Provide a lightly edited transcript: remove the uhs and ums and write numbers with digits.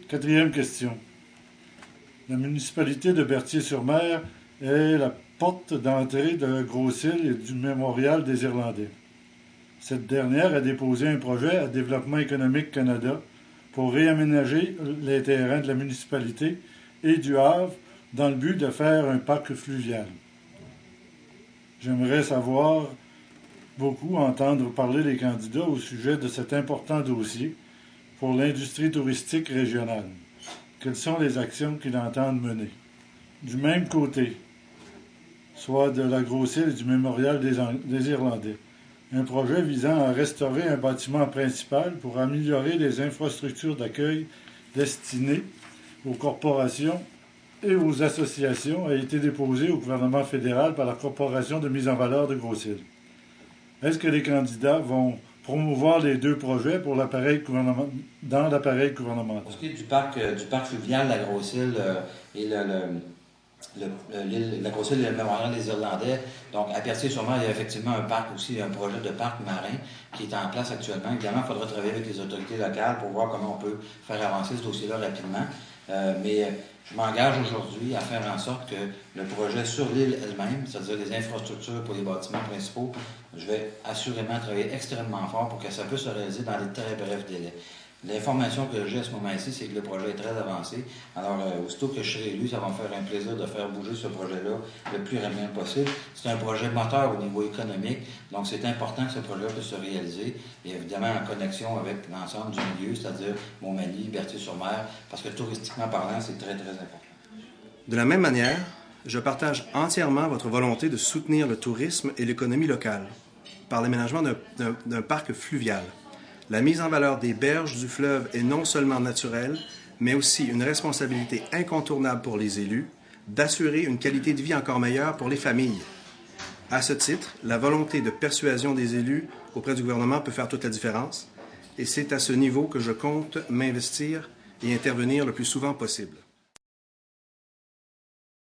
Quatrième question. La municipalité de Berthier-sur-Mer est la porte d'entrée de Grosse-Île et du Mémorial des Irlandais. Cette dernière a déposé un projet à Développement économique Canada pour réaménager les terrains de la municipalité et du Havre dans le but de faire un parc fluvial. J'aimerais entendre parler les candidats au sujet de cet important dossier pour l'industrie touristique régionale. Quelles sont les actions qu'ils entendent mener? Du même côté, soit de la Grosse-Île et du Mémorial des Irlandais, un projet visant à restaurer un bâtiment principal pour améliorer les infrastructures d'accueil destinées aux corporations et aux associations a été déposé au gouvernement fédéral par la Corporation de mise en valeur de Grosse-Île. Est-ce que les candidats vont promouvoir les deux projets pour dans l'appareil gouvernemental? Pour ce qui est du parc fluvial, la Grosse-Île et la Grosse-Île et le Mémorial des Irlandais, donc à Berthier-sur-Mer, il y a effectivement un parc aussi, un projet de parc marin qui est en place actuellement. Évidemment, il faudra travailler avec les autorités locales pour voir comment on peut faire avancer ce dossier-là rapidement. Mais je m'engage aujourd'hui à faire en sorte que le projet sur l'île elle-même, c'est-à-dire les infrastructures pour les bâtiments principaux, je vais assurément travailler extrêmement fort pour que ça puisse se réaliser dans des très brefs délais. L'information que j'ai à ce moment-ci, c'est que le projet est très avancé. Alors, aussitôt que je serai élu, ça va me faire un plaisir de faire bouger ce projet-là le plus rapidement possible. C'est un projet moteur au niveau économique, donc c'est important que ce projet puisse se réaliser, et évidemment en connexion avec l'ensemble du milieu, c'est-à-dire Montmagny, Berthier-sur-Mer, parce que touristiquement parlant, c'est très, très important. De la même manière, je partage entièrement votre volonté de soutenir le tourisme et l'économie locale par l'aménagement d'un parc fluvial. La mise en valeur des berges du fleuve est non seulement naturelle, mais aussi une responsabilité incontournable pour les élus d'assurer une qualité de vie encore meilleure pour les familles. À ce titre, la volonté de persuasion des élus auprès du gouvernement peut faire toute la différence, et c'est à ce niveau que je compte m'investir et intervenir le plus souvent possible.